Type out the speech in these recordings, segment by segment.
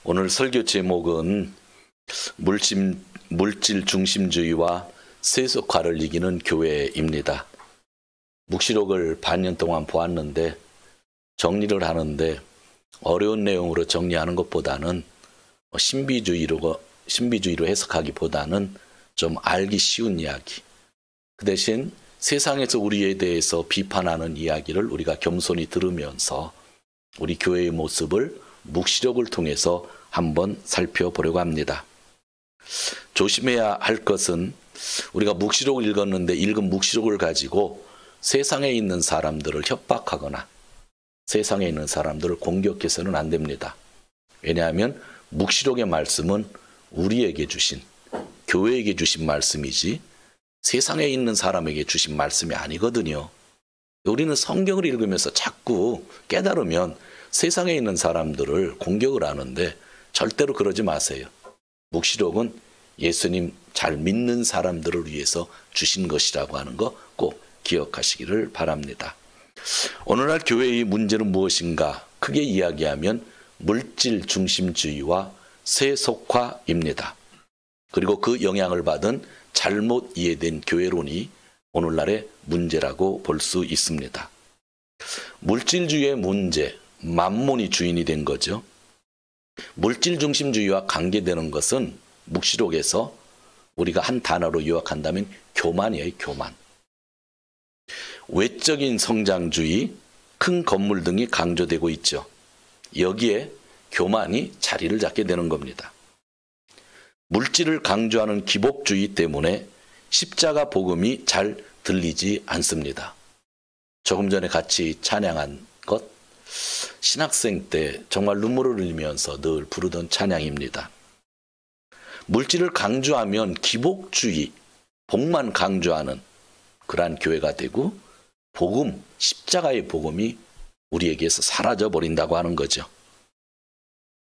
오늘 설교 제목은 물질 중심주의와 세속화를 이기는 교회입니다. 묵시록을 반년 동안 보았는데 정리를 하는데 어려운 내용으로 정리하는 것보다는 신비주의로 해석하기보다는 좀 알기 쉬운 이야기, 그 대신 세상에서 우리에 대해서 비판하는 이야기를 우리가 겸손히 들으면서 우리 교회의 모습을 묵시록을 통해서 한번 살펴보려고 합니다. 조심해야 할 것은 우리가 묵시록을 읽었는데 읽은 묵시록을 가지고 세상에 있는 사람들을 협박하거나 세상에 있는 사람들을 공격해서는 안 됩니다. 왜냐하면 묵시록의 말씀은 우리에게 주신, 교회에게 주신 말씀이지 세상에 있는 사람에게 주신 말씀이 아니거든요. 우리는 성경을 읽으면서 자꾸 깨달으면 세상에 있는 사람들을 공격을 하는데 절대로 그러지 마세요. 묵시록은 예수님 잘 믿는 사람들을 위해서 주신 것이라고 하는 거 꼭 기억하시기를 바랍니다. 오늘날 교회의 문제는 무엇인가? 크게 이야기하면 물질 중심주의와 세속화입니다. 그리고 그 영향을 받은 잘못 이해된 교회론이 오늘날의 문제라고 볼 수 있습니다. 물질주의의 문제, 만몬이 주인이 된 거죠. 물질 중심주의와 관계되는 것은 묵시록에서 우리가 한 단어로 요약한다면 교만이에요, 교만. 외적인 성장주의, 큰 건물 등이 강조되고 있죠. 여기에 교만이 자리를 잡게 되는 겁니다. 물질을 강조하는 기복주의 때문에 십자가 복음이 잘 들리지 않습니다. 조금 전에 같이 찬양한 것, 신학생 때 정말 눈물을 흘리면서 늘 부르던 찬양입니다. 물질을 강조하면 기복주의, 복만 강조하는 그러한 교회가 되고 복음, 십자가의 복음이 우리에게서 사라져버린다고 하는 거죠.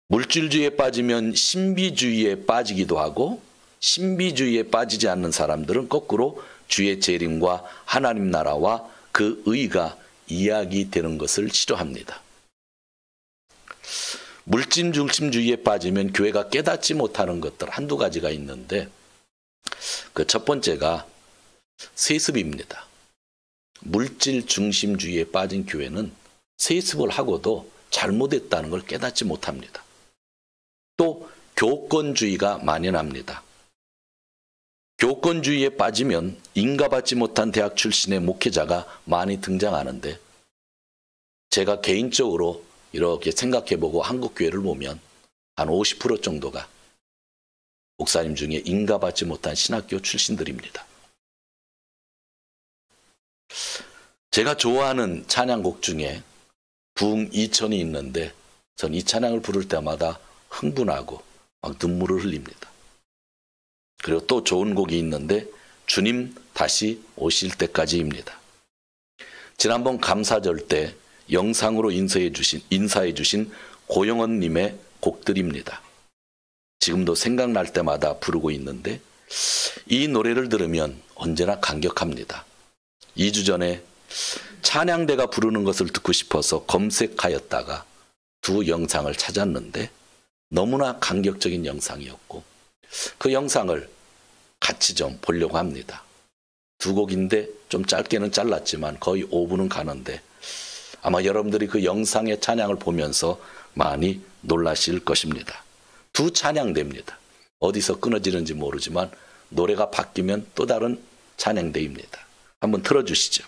물질주의에 빠지면 신비주의에 빠지기도 하고 신비주의에 빠지지 않는 사람들은 거꾸로 주의 재림과 하나님 나라와 그 의가 이야기되는 것을 싫어합니다. 물질 중심주의에 빠지면 교회가 깨닫지 못하는 것들 한두 가지가 있는데 그 첫 번째가 세습입니다. 물질 중심주의에 빠진 교회는 세습을 하고도 잘못했다는 걸 깨닫지 못합니다. 또 교권주의가 만연합니다. 교권주의에 빠지면 인가받지 못한 대학 출신의 목회자가 많이 등장하는데 제가 개인적으로 이렇게 생각해보고 한국교회를 보면 한 50% 정도가 목사님 중에 인가받지 못한 신학교 출신들입니다. 제가 좋아하는 찬양곡 중에 부흥 2000이 있는데 전 이 찬양을 부를 때마다 흥분하고 막 눈물을 흘립니다. 그리고 또 좋은 곡이 있는데 주님 다시 오실 때까지입니다. 지난번 감사절 때 영상으로 인사해 주신 고영원님의 곡들입니다. 지금도 생각날 때마다 부르고 있는데 이 노래를 들으면 언제나 감격합니다. 2주 전에 찬양대가 부르는 것을 듣고 싶어서 검색하였다가 두 영상을 찾았는데 너무나 감격적인 영상이었고 그 영상을 같이 좀 보려고 합니다. 두 곡인데 좀 짧게는 잘랐지만 거의 5분은 가는데 아마 여러분들이 그 영상의 찬양을 보면서 많이 놀라실 것입니다. 두 찬양대입니다. 어디서 끊어지는지 모르지만 노래가 바뀌면 또 다른 찬양대입니다. 한번 틀어주시죠.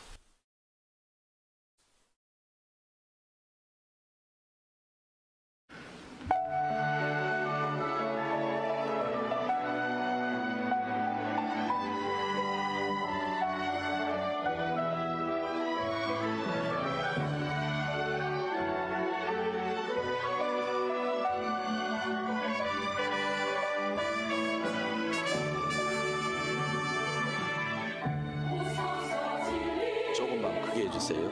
조금만 크게 해주세요.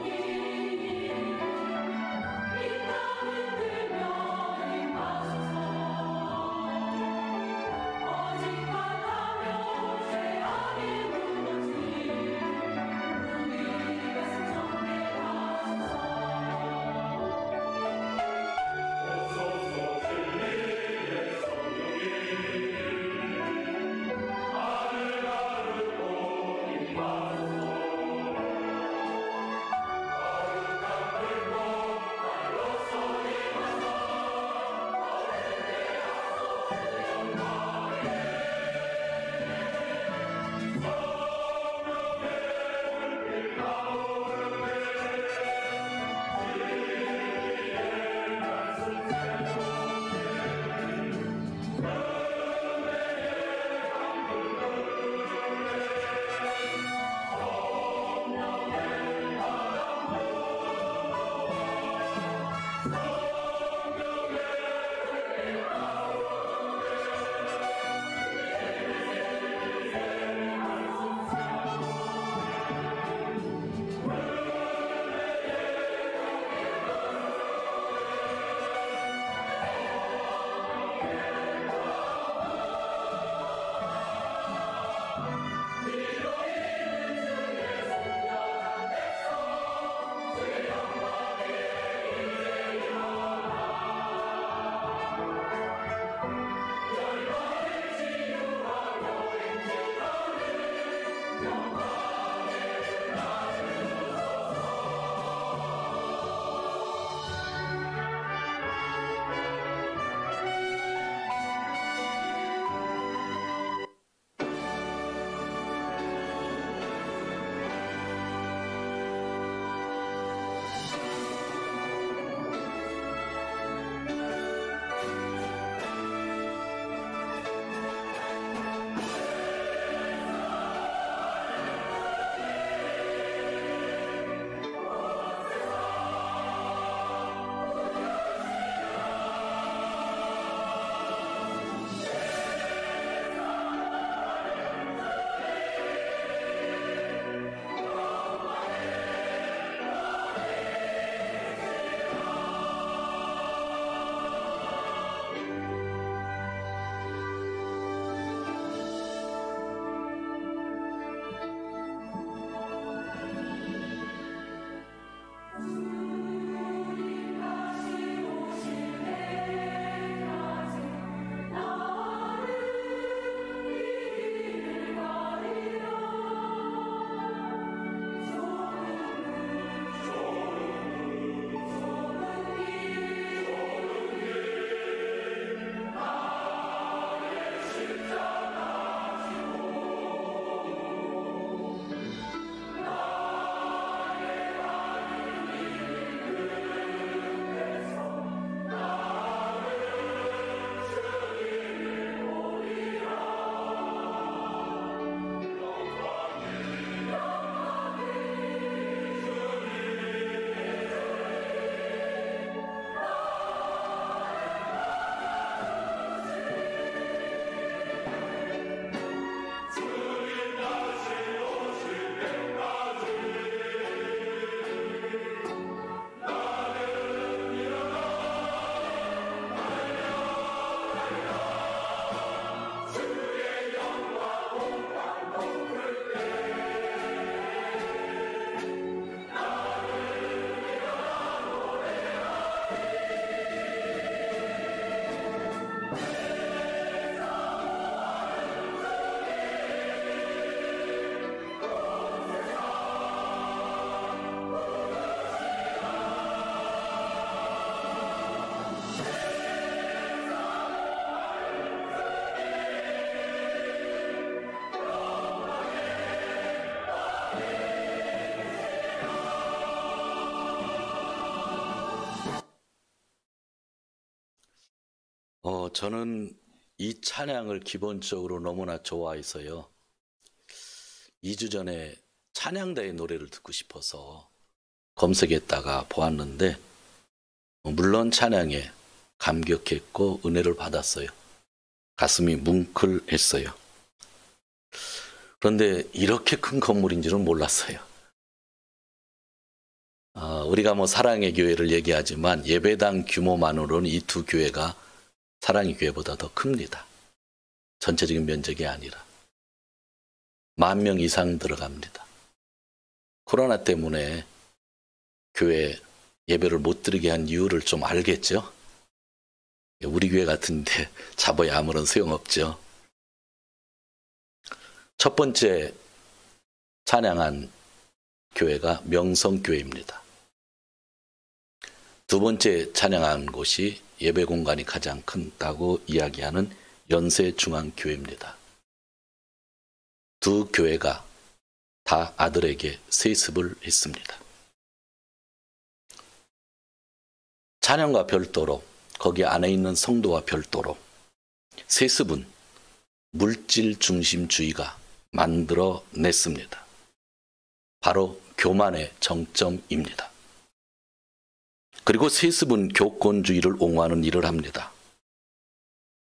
저는 이 찬양을 기본적으로 너무나 좋아해서요. 2주 전에 찬양대의 노래를 듣고 싶어서 검색했다가 보았는데 물론 찬양에 감격했고 은혜를 받았어요. 가슴이 뭉클했어요. 그런데 이렇게 큰 건물인지는 몰랐어요. 우리가 사랑의 교회를 얘기하지만 예배당 규모만으로는 이 두 교회가 사랑의 교회보다 더 큽니다. 전체적인 면적이 아니라 10,000명 이상 들어갑니다. 코로나 때문에 교회 예배를 못 드리게 한 이유를 좀 알겠죠? 우리 교회 같은데 잡아야 아무런 소용없죠. 첫 번째 찬양한 교회가 명성교회입니다. 두 번째 찬양한 곳이 예배 공간이 가장 크다고 이야기하는 연세중앙교회입니다. 두 교회가 다 아들에게 세습을 했습니다. 찬양과 별도로 거기 안에 있는 성도와 별도로 세습은 물질 중심주의가 만들어냈습니다. 바로 교만의 정점입니다. 그리고 세습은 교권주의를 옹호하는 일을 합니다.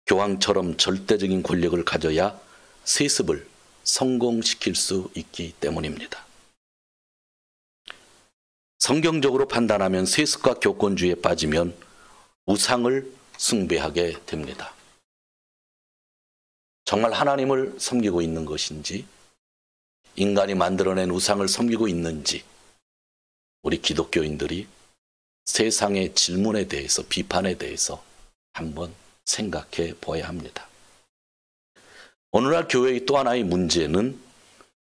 교황처럼 절대적인 권력을 가져야 세습을 성공시킬 수 있기 때문입니다. 성경적으로 판단하면 세습과 교권주의에 빠지면 우상을 숭배하게 됩니다. 정말 하나님을 섬기고 있는 것인지 인간이 만들어낸 우상을 섬기고 있는지 우리 기독교인들이 세상의 질문에 대해서 비판에 대해서 한번 생각해 보아야 합니다. 오늘날 교회의 또 하나의 문제는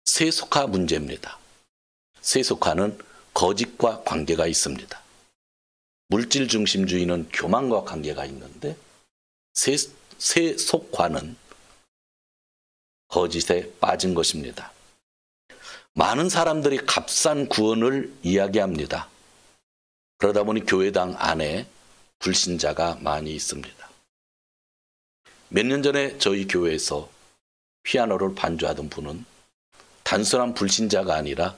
세속화 문제입니다. 세속화는 거짓과 관계가 있습니다. 물질 중심주의는 교만과 관계가 있는데 세속화는 거짓에 빠진 것입니다. 많은 사람들이 값싼 구원을 이야기합니다. 그러다 보니 교회당 안에 불신자가 많이 있습니다. 몇 년 전에 저희 교회에서 피아노를 반주하던 분은 단순한 불신자가 아니라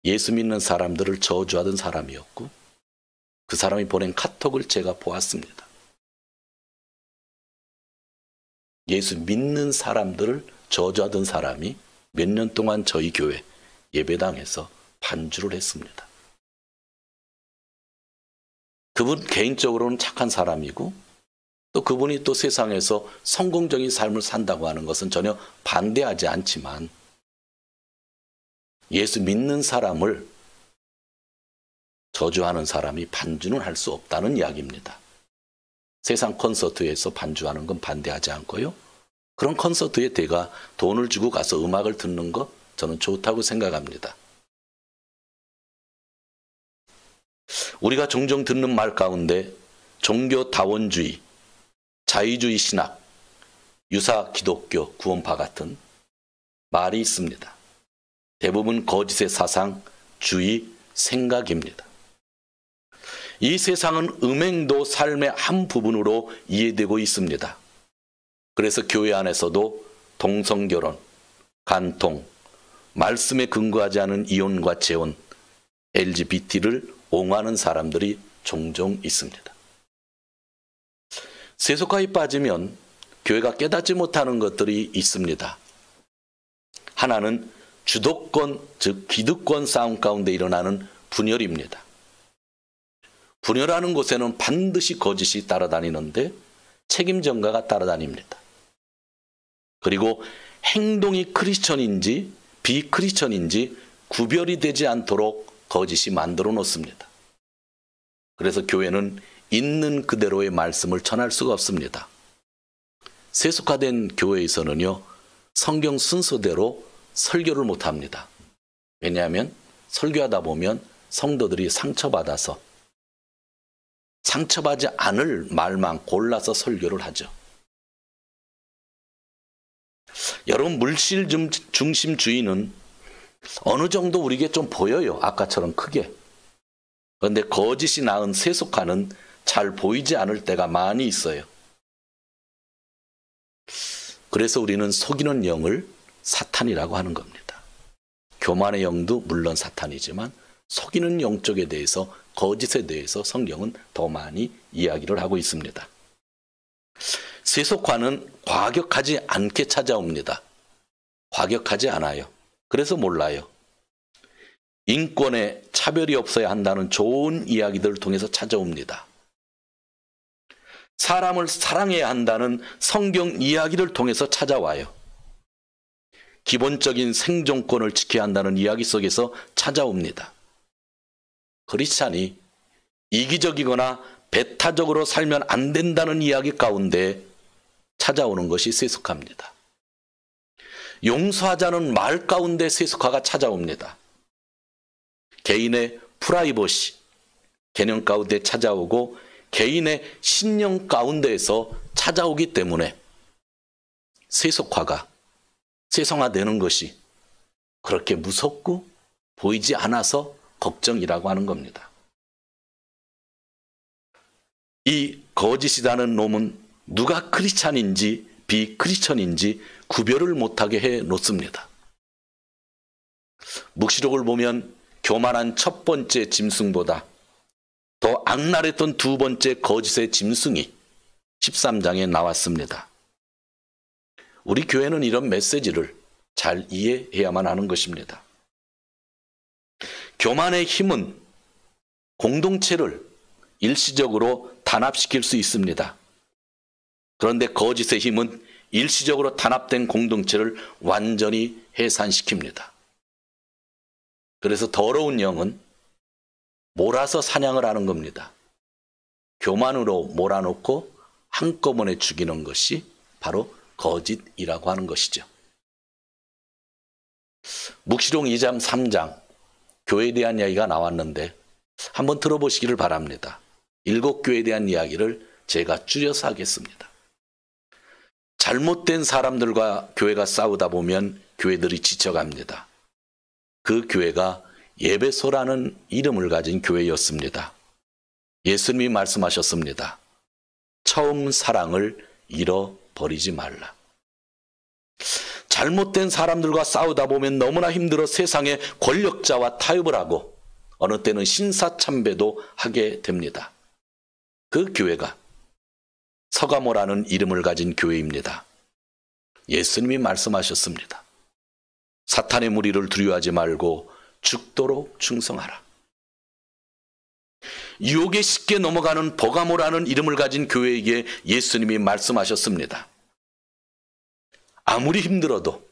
예수 믿는 사람들을 저주하던 사람이었고 그 사람이 보낸 카톡을 제가 보았습니다. 예수 믿는 사람들을 저주하던 사람이 몇 년 동안 저희 교회 예배당에서 반주를 했습니다. 그분 개인적으로는 착한 사람이고 또 그분이 또 세상에서 성공적인 삶을 산다고 하는 것은 전혀 반대하지 않지만 예수 믿는 사람을 저주하는 사람이 반주는 할 수 없다는 이야기입니다. 세상 콘서트에서 반주하는 건 반대하지 않고요. 그런 콘서트에 내가 돈을 주고 가서 음악을 듣는 거 저는 좋다고 생각합니다. 우리가 종종 듣는 말 가운데 종교다원주의, 자유주의 신학, 유사 기독교, 구원파 같은 말이 있습니다. 대부분 거짓의 사상, 주의, 생각입니다. 이 세상은 음행도 삶의 한 부분으로 이해되고 있습니다. 그래서 교회 안에서도 동성결혼, 간통, 말씀에 근거하지 않은 이혼과 재혼, LGBT를 옹호하는 사람들이 종종 있습니다. 세속화에 빠지면 교회가 깨닫지 못하는 것들이 있습니다. 하나는 주도권, 즉 기득권 싸움 가운데 일어나는 분열입니다. 분열하는 곳에는 반드시 거짓이 따라다니는데 책임 전가가 따라다닙니다. 그리고 행동이 크리스천인지 비크리스천인지 구별이 되지 않도록 거짓이 만들어 놓습니다. 그래서 교회는 있는 그대로의 말씀을 전할 수가 없습니다. 세속화된 교회에서는요, 성경 순서대로 설교를 못합니다. 왜냐하면 설교하다 보면 성도들이 상처받아서 상처받지 않을 말만 골라서 설교를 하죠. 여러분, 물질 중심주의는 어느 정도 우리에게 좀 보여요. 아까처럼 크게. 그런데 거짓이 낳은 세속화는 잘 보이지 않을 때가 많이 있어요. 그래서 우리는 속이는 영을 사탄이라고 하는 겁니다. 교만의 영도 물론 사탄이지만 속이는 영 쪽에 대해서, 거짓에 대해서 성경은 더 많이 이야기를 하고 있습니다. 세속화는 과격하지 않게 찾아옵니다. 과격하지 않아요. 그래서 몰라요. 인권에 차별이 없어야 한다는 좋은 이야기들을 통해서 찾아옵니다. 사람을 사랑해야 한다는 성경 이야기를 통해서 찾아와요. 기본적인 생존권을 지켜야 한다는 이야기 속에서 찾아옵니다. 크리스찬이 이기적이거나 배타적으로 살면 안 된다는 이야기 가운데 찾아오는 것이 세속화입니다. 용서하자는 말 가운데 세속화가 찾아옵니다. 개인의 프라이버시 개념 가운데 찾아오고 개인의 신념 가운데에서 찾아오기 때문에 세속화가, 세상화되는 것이 그렇게 무섭고 보이지 않아서 걱정이라고 하는 겁니다. 이 거짓이라는 놈은 누가 크리스찬인지 비크리스천인지 구별을 못하게 해 놓습니다. 묵시록을 보면 교만한 첫 번째 짐승보다 더 악랄했던 두 번째 거짓의 짐승이 13장에 나왔습니다. 우리 교회는 이런 메시지를 잘 이해해야만 하는 것입니다. 교만의 힘은 공동체를 일시적으로 단합시킬 수 있습니다. 그런데 거짓의 힘은 일시적으로 단합된 공동체를 완전히 해산시킵니다. 그래서 더러운 영은 몰아서 사냥을 하는 겁니다. 교만으로 몰아놓고 한꺼번에 죽이는 것이 바로 거짓이라고 하는 것이죠. 묵시록 2장 3장 교회에 대한 이야기가 나왔는데 한번 들어보시기를 바랍니다. 7교회에 대한 이야기를 제가 줄여서 하겠습니다. 잘못된 사람들과 교회가 싸우다 보면 교회들이 지쳐갑니다. 그 교회가 예배소라는 이름을 가진 교회였습니다. 예수님이 말씀하셨습니다. 처음 사랑을 잃어버리지 말라. 잘못된 사람들과 싸우다 보면 너무나 힘들어 세상의 권력자와 타협을 하고 어느 때는 신사참배도 하게 됩니다. 그 교회가 서가모라는 이름을 가진 교회입니다. 예수님이 말씀하셨습니다. 사탄의 무리를 두려워하지 말고 죽도록 충성하라. 유혹에 쉽게 넘어가는 버가모라는 이름을 가진 교회에게 예수님이 말씀하셨습니다. 아무리 힘들어도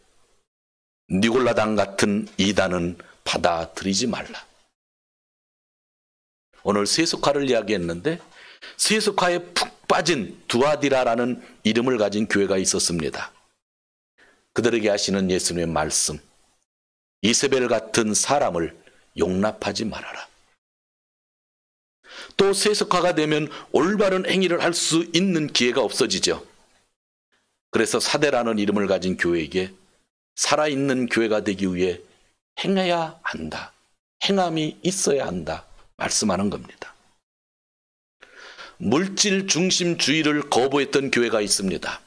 니골라당 같은 이단은 받아들이지 말라. 오늘 세속화를 이야기했는데 세속화에 푹 빠진 두아디라라는 이름을 가진 교회가 있었습니다. 그들에게 하시는 예수님의 말씀, 이세벨 같은 사람을 용납하지 말아라. 또 세속화가 되면 올바른 행위를 할 수 있는 기회가 없어지죠. 그래서 사대라는 이름을 가진 교회에게 살아있는 교회가 되기 위해 행해야 한다, 행함이 있어야 한다 말씀하는 겁니다. 물질 중심주의를 거부했던 교회가 있습니다.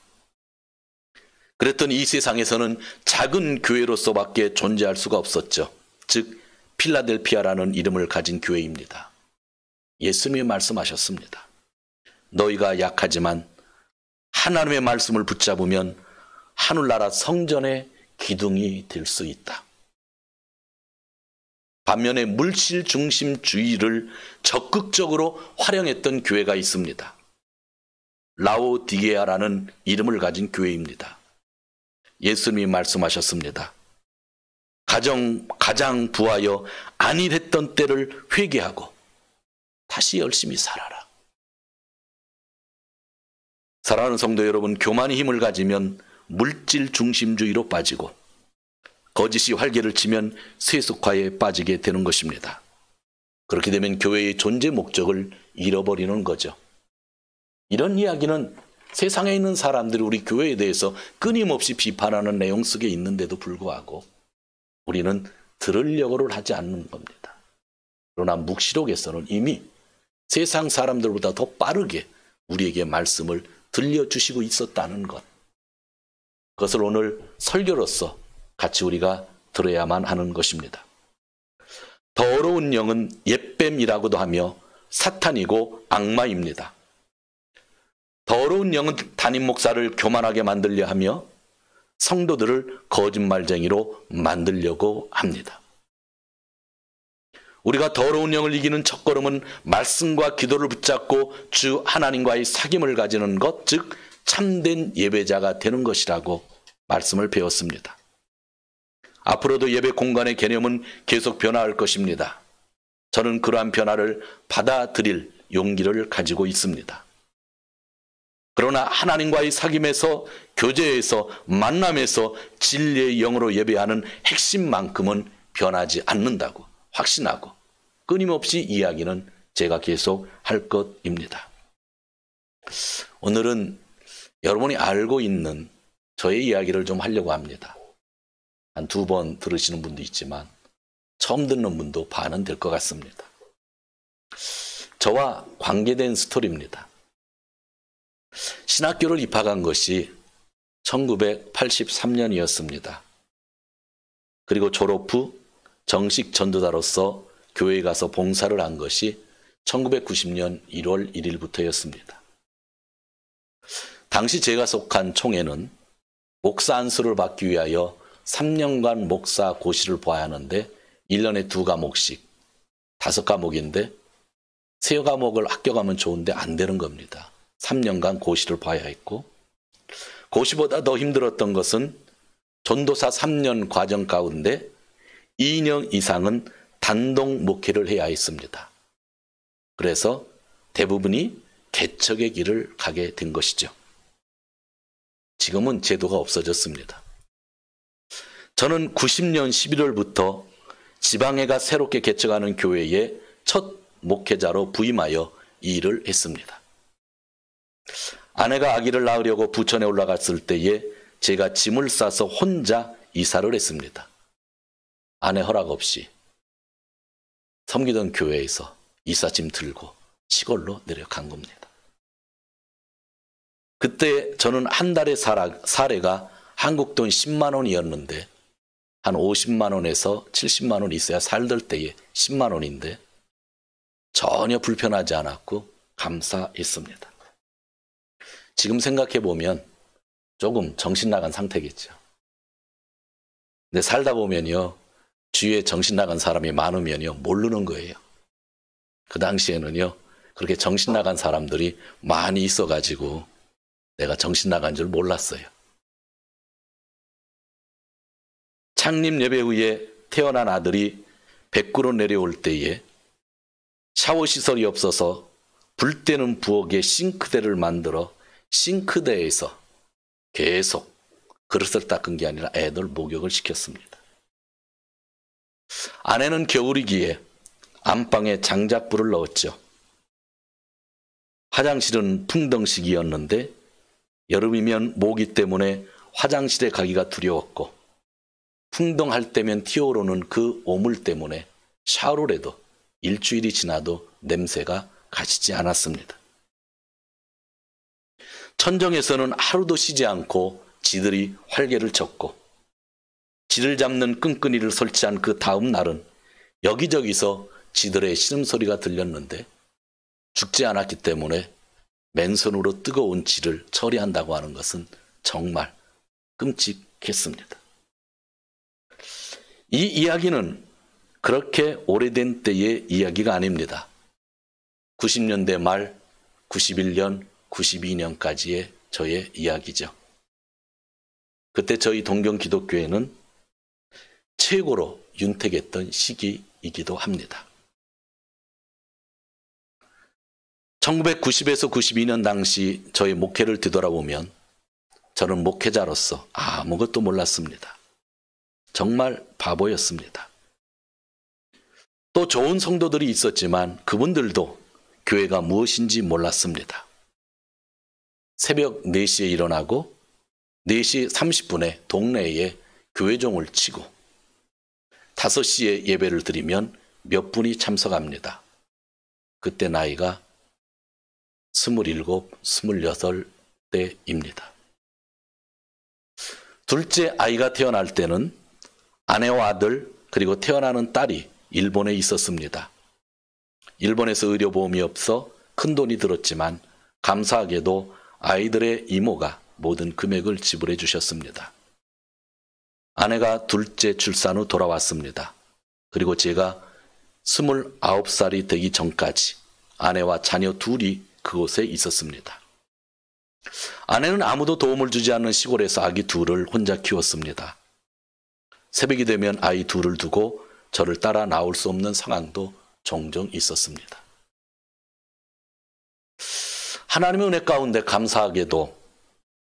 그랬던 이 세상에서는 작은 교회로서밖에 존재할 수가 없었죠. 즉 필라델피아라는 이름을 가진 교회입니다. 예수님이 말씀하셨습니다. 너희가 약하지만 하나님의 말씀을 붙잡으면 하늘나라 성전의 기둥이 될 수 있다. 반면에 물질 중심주의를 적극적으로 활용했던 교회가 있습니다. 라오디게아라는 이름을 가진 교회입니다. 예수님이 말씀하셨습니다. 가장 부하여 안일했던 때를 회개하고 다시 열심히 살아라. 사랑하는 성도 여러분, 교만의 힘을 가지면 물질 중심주의로 빠지고 거짓이 활개를 치면 세속화에 빠지게 되는 것입니다. 그렇게 되면 교회의 존재 목적을 잃어버리는 거죠. 이런 이야기는 세상에 있는 사람들이 우리 교회에 대해서 끊임없이 비판하는 내용 속에 있는데도 불구하고 우리는 들으려고를 하지 않는 겁니다. 그러나 묵시록에서는 이미 세상 사람들보다 더 빠르게 우리에게 말씀을 들려주시고 있었다는 것. 그것을 오늘 설교로서 같이 우리가 들어야만 하는 것입니다. 더러운 영은 옛뱀이라고도 하며 사탄이고 악마입니다. 더러운 영은 담임 목사를 교만하게 만들려 하며 성도들을 거짓말쟁이로 만들려고 합니다. 우리가 더러운 영을 이기는 첫걸음은 말씀과 기도를 붙잡고 주 하나님과의 사귐을 가지는 것, 즉 참된 예배자가 되는 것이라고 말씀을 배웠습니다. 앞으로도 예배 공간의 개념은 계속 변화할 것입니다. 저는 그러한 변화를 받아들일 용기를 가지고 있습니다. 그러나 하나님과의 사귐에서, 교제에서, 만남에서 진리의 영으로 예배하는 핵심만큼은 변하지 않는다고 확신하고 끊임없이 이야기는 제가 계속 할 것입니다. 오늘은 여러분이 알고 있는 저의 이야기를 좀 하려고 합니다. 한 2번 들으시는 분도 있지만 처음 듣는 분도 반은 될 것 같습니다. 저와 관계된 스토리입니다. 신학교를 입학한 것이 1983년이었습니다. 그리고 졸업 후 정식 전도자로서 교회에 가서 봉사를 한 것이 1990년 1월 1일부터였습니다. 당시 제가 속한 총회는 목사 안수를 받기 위하여 3년간 목사 고시를 봐야 하는데 1년에 2과목씩 5과목인데 3과목을 합격하면 좋은데 안 되는 겁니다. 3년간 고시를 봐야 했고, 고시보다 더 힘들었던 것은 전도사 3년 과정 가운데 2년 이상은 단독 목회를 해야 했습니다. 그래서 대부분이 개척의 길을 가게 된 것이죠. 지금은 제도가 없어졌습니다. 저는 90년 11월부터 지방회가 새롭게 개척하는 교회에 첫 목회자로 부임하여 이 일을 했습니다. 아내가 아기를 낳으려고 부천에 올라갔을 때에 제가 짐을 싸서 혼자 이사를 했습니다. 아내 허락 없이 섬기던 교회에서 이사짐 들고 시골로 내려간 겁니다. 그때 저는 한 달의 사례가 한국 돈 10만 원이었는데 한 50만 원에서 70만 원 있어야 살던 때에 10만 원인데 전혀 불편하지 않았고 감사했습니다. 지금 생각해 보면 조금 정신 나간 상태겠죠. 근데 살다 보면요, 주위에 정신 나간 사람이 많으면요 모르는 거예요. 그 당시에는요 그렇게 정신 나간 사람들이 많이 있어가지고 내가 정신 나간 줄 몰랐어요. 창립 예배 후에 태어난 아들이 밖으로 내려올 때에 샤워 시설이 없어서 불 때는 부엌에 싱크대를 만들어 싱크대에서 계속 그릇을 닦은 게 아니라 애들 목욕을 시켰습니다. 아내는 겨울이기에 안방에 장작불을 넣었죠. 화장실은 풍덩식이었는데 여름이면 모기 때문에 화장실에 가기가 두려웠고 풍덩할 때면 튀어오르는 그 오물 때문에 샤워를 해도 일주일이 지나도 냄새가 가시지 않았습니다. 천정에서는 하루도 쉬지 않고 쥐들이 활개를 쳤고 쥐를 잡는 끈끈이를 설치한 그 다음 날은 여기저기서 쥐들의 신음소리가 들렸는데 죽지 않았기 때문에 맨손으로 뜨거운 쥐를 처리한다고 하는 것은 정말 끔찍했습니다. 이 이야기는 그렇게 오래된 때의 이야기가 아닙니다. 90년대 말 91년, 92년까지의 저의 이야기죠. 그때 저희 동경 기독교회는 최고로 윤택했던 시기이기도 합니다. 1990에서 92년 당시 저의 목회를 뒤돌아보면 저는 목회자로서 아무것도 몰랐습니다. 정말 바보였습니다. 또 좋은 성도들이 있었지만 그분들도 교회가 무엇인지 몰랐습니다. 새벽 4시에 일어나고 4시 30분에 동네에 교회종을 치고 5시에 예배를 드리면 몇 분이 참석합니다. 그때 나이가 27, 28대입니다. 둘째 아이가 태어날 때는 아내와 아들 그리고 태어나는 딸이 일본에 있었습니다. 일본에서 의료보험이 없어 큰돈이 들었지만 감사하게도 아이들의 이모가 모든 금액을 지불해 주셨습니다. 아내가 둘째 출산 후 돌아왔습니다. 그리고 제가 29살이 되기 전까지 아내와 자녀 둘이 그곳에 있었습니다. 아내는 아무도 도움을 주지 않는 시골에서 아기 둘을 혼자 키웠습니다. 새벽이 되면 아이 둘을 두고 저를 따라 나올 수 없는 상황도 종종 있었습니다. 하나님의 은혜 가운데 감사하게도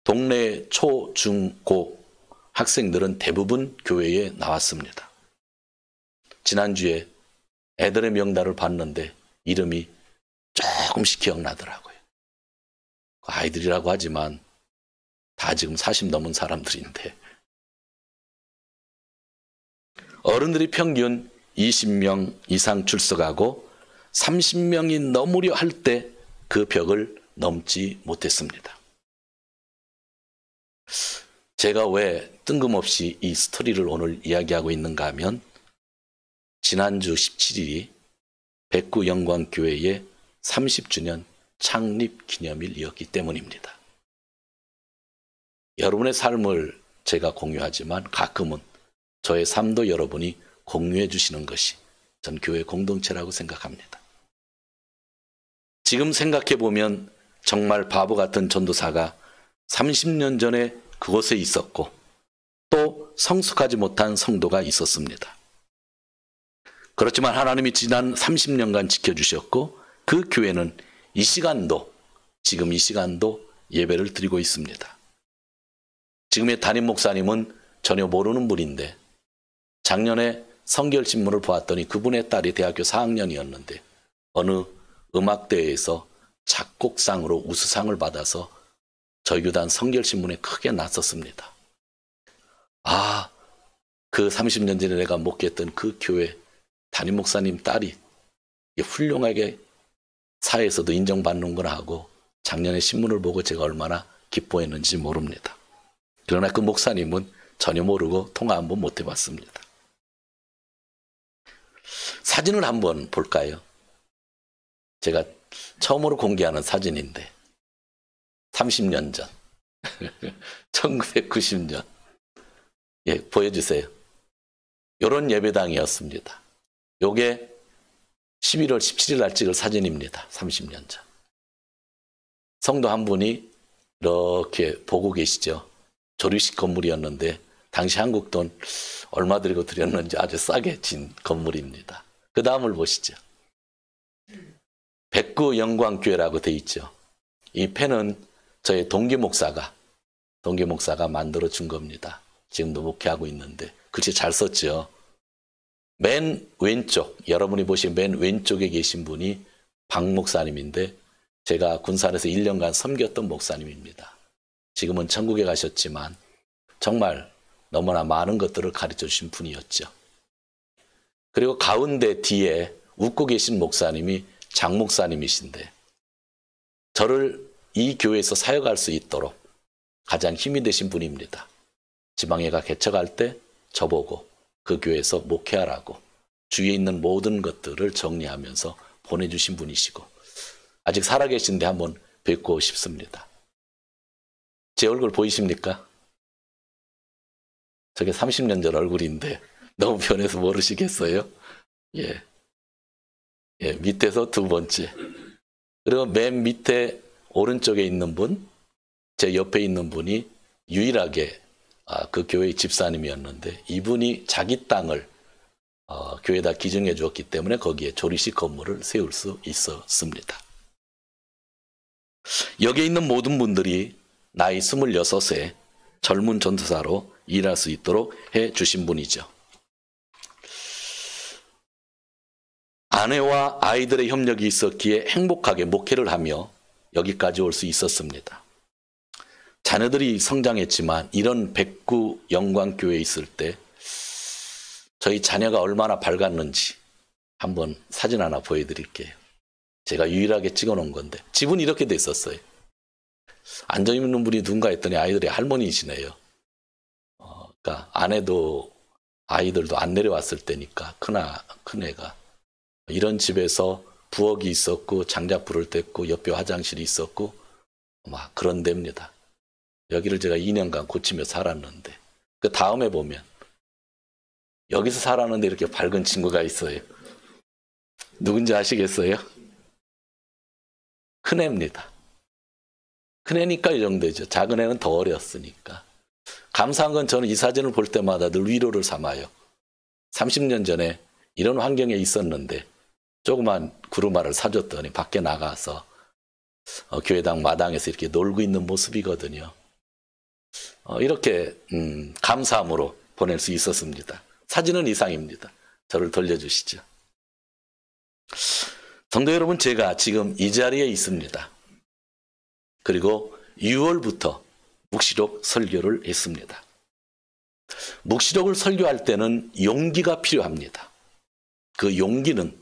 동네 초, 중, 고 학생들은 대부분 교회에 나왔습니다. 지난주에 애들의 명단을 봤는데 이름이 조금씩 기억나더라고요. 아이들이라고 하지만 다 지금 40 넘은 사람들인데 어른들이 평균 20명 이상 출석하고 30명이 넘으려 할 때 그 벽을 넘지 못했습니다. 제가 왜 뜬금없이 이 스토리를 오늘 이야기하고 있는가 하면 지난주 17일이 백구영광교회의 30주년 창립 기념일이었기 때문입니다. 여러분의 삶을 제가 공유하지만 가끔은 저의 삶도 여러분이 공유해 주시는 것이 전 교회 공동체라고 생각합니다. 지금 생각해 보면 정말 바보 같은 전도사가 30년 전에 그곳에 있었고 또 성숙하지 못한 성도가 있었습니다. 그렇지만 하나님이 지난 30년간 지켜주셨고 그 교회는 이 시간도 지금 이 시간도 예배를 드리고 있습니다. 지금의 담임 목사님은 전혀 모르는 분인데 작년에 성결신문을 보았더니 그분의 딸이 대학교 4학년이었는데 어느 음악대회에서 작곡상으로 우수상을 받아서 저희 교단 성결신문에 크게 났었습니다. 그 30년 전에 내가 목회했던 그 교회 담임 목사님 딸이 훌륭하게 사회에서도 인정받는구나 하고 작년에 신문을 보고 제가 얼마나 기뻐했는지 모릅니다. 그러나 그 목사님은 전혀 모르고 통화 한번 못 해봤습니다. 사진을 한번 볼까요? 제가 처음으로 공개하는 사진인데 30년 전 1990년 보여주세요. 이런 예배당이었습니다. 요게 11월 17일 날 찍을 사진입니다. 30년 전. 성도 한 분이 이렇게 보고 계시죠. 조립식 건물이었는데 당시 한국 돈 얼마 들고 드렸는지 아주 싸게 진 건물입니다. 그 다음을 보시죠. 백구영광교회라고 돼 있죠. 이 펜은 저의 동기 목사가 만들어 준 겁니다. 지금도 목회하고 있는데 글씨 잘 썼죠. 맨 왼쪽, 여러분이 보신 맨 왼쪽에 계신 분이 박 목사님인데 제가 군산에서 1년간 섬겼던 목사님입니다. 지금은 천국에 가셨지만 정말 너무나 많은 것들을 가르쳐 주신 분이었죠. 그리고 가운데 뒤에 웃고 계신 목사님이 장 목사님이신데 저를 이 교회에서 사역할 수 있도록 가장 힘이 되신 분입니다. 지방회가 개척할 때 저보고 그 교회에서 목회하라고 주위에 있는 모든 것들을 정리하면서 보내주신 분이시고 아직 살아계신데 한번 뵙고 싶습니다. 제 얼굴 보이십니까? 저게 30년 전 얼굴인데 너무 변해서 모르시겠어요? 밑에서 두 번째. 그리고 맨 밑에 오른쪽에 있는 분, 제 옆에 있는 분이 유일하게 그 교회의 집사님이었는데 이분이 자기 땅을 교회에다 기증해 주었기 때문에 거기에 조리식 건물을 세울 수 있었습니다. 여기에 있는 모든 분들이 나이 26세 젊은 전도사로 일할 수 있도록 해 주신 분이죠. 아내와 아이들의 협력이 있었기에 행복하게 목회를 하며 여기까지 올 수 있었습니다. 자녀들이 성장했지만 이런 백구 영광교회에 있을 때 저희 자녀가 얼마나 밝았는지 한번 사진 하나 보여드릴게요. 제가 유일하게 찍어놓은 건데 집은 이렇게 돼 있었어요. 앉아있는 분이 누군가 했더니 아이들이 할머니시네요. 그러니까 아내도 아이들도 안 내려왔을 때니까 큰애가 이런 집에서 부엌이 있었고 장작불을 뗐고 옆에 화장실이 있었고 막 그런 데입니다. 여기를 제가 2년간 고치며 살았는데 그 다음에 보면 여기서 살았는데 이렇게 밝은 친구가 있어요. 누군지 아시겠어요? 큰애입니다. 큰애니까 이 정도죠. 작은 애는 더 어렸으니까. 감사한 건 저는 이 사진을 볼 때마다 늘 위로를 삼아요. 30년 전에 이런 환경에 있었는데 조그만 구루마를 사줬더니 밖에 나가서 교회당 마당에서 이렇게 놀고 있는 모습이거든요. 이렇게 감사함으로 보낼 수 있었습니다. 사진은 이상입니다. 저를 돌려주시죠. 성도 여러분, 제가 지금 이 자리에 있습니다. 그리고 6월부터 묵시록 설교를 했습니다. 묵시록을 설교할 때는 용기가 필요합니다. 그 용기는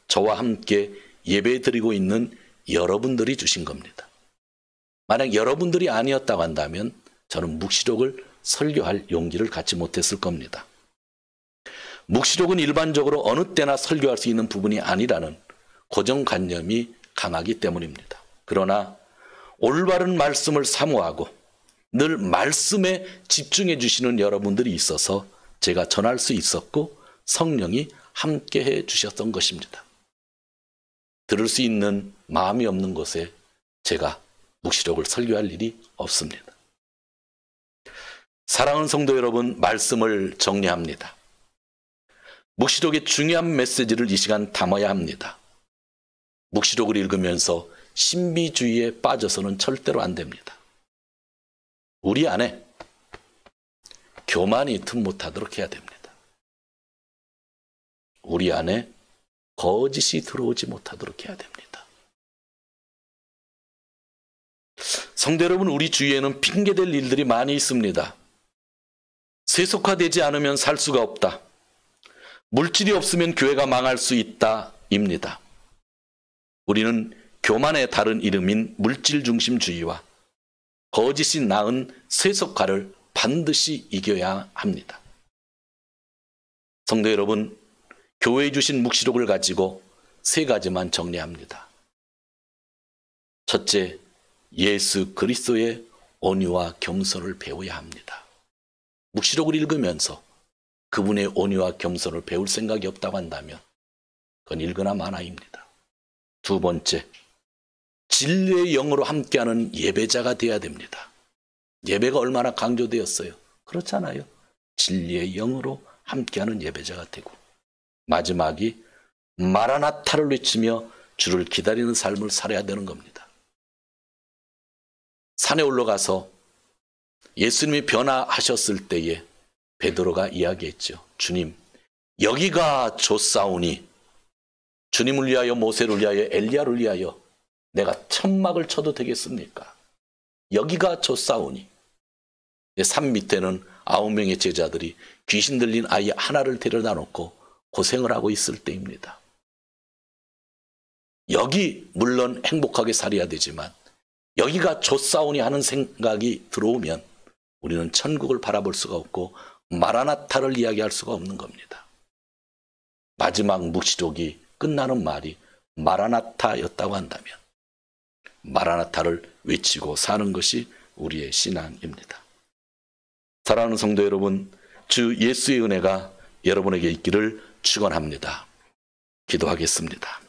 저와 함께 예배드리고 있는 여러분들이 주신 겁니다. 만약 여러분들이 아니었다고 한다면 저는 묵시록을 설교할 용기를 갖지 못했을 겁니다. 묵시록은 일반적으로 어느 때나 설교할 수 있는 부분이 아니라는 고정관념이 강하기 때문입니다. 그러나 올바른 말씀을 사모하고 늘 말씀에 집중해 주시는 여러분들이 있어서 제가 전할 수 있었고 성령이 함께해 주셨던 것입니다. 들을 수 있는 마음이 없는 곳에 제가 묵시록을 설교할 일이 없습니다. 사랑하는 성도 여러분, 말씀을 정리합니다. 묵시록의 중요한 메시지를 이 시간 담아야 합니다. 묵시록을 읽으면서 신비주의에 빠져서는 절대로 안 됩니다. 우리 안에 교만이 틈 못하도록 해야 됩니다. 우리 안에 거짓이 들어오지 못하도록 해야 됩니다. 성도 여러분, 우리 주위에는 핑계댈 일들이 많이 있습니다. 세속화되지 않으면 살 수가 없다. 물질이 없으면 교회가 망할 수 있다입니다. 우리는 교만의 다른 이름인 물질중심주의와 거짓이 낳은 세속화를 반드시 이겨야 합니다. 성도 여러분, 교회에 주신 묵시록을 가지고 3가지만 정리합니다. 첫째, 예수 그리스도의 온유와 겸손을 배워야 합니다. 묵시록을 읽으면서 그분의 온유와 겸손을 배울 생각이 없다고 한다면 그건 읽으나 마나입니다. 두 번째, 진리의 영으로 함께하는 예배자가 되어야 됩니다. 예배가 얼마나 강조되었어요? 그렇잖아요. 진리의 영으로 함께하는 예배자가 되고, 마지막이 마라나타를 외치며 주를 기다리는 삶을 살아야 되는 겁니다. 산에 올라가서 예수님이 변화하셨을 때에 베드로가 이야기했죠. 주님, 여기가 좋사오니 주님을 위하여, 모세를 위하여, 엘리야를 위하여 내가 천막을 쳐도 되겠습니까? 여기가 좋사오니. 산 밑에는 9명의 제자들이 귀신 들린 아이 하나를 데려다 놓고 고생을 하고 있을 때입니다. 여기 물론 행복하게 살아야 되지만 여기가 좋사오니 하는 생각이 들어오면 우리는 천국을 바라볼 수가 없고 마라나타를 이야기할 수가 없는 겁니다. 마지막 묵시록이 끝나는 말이 마라나타였다고 한다면 마라나타를 외치고 사는 것이 우리의 신앙입니다. 사랑하는 성도 여러분, 주 예수의 은혜가 여러분에게 있기를 축원합니다. 기도하겠습니다.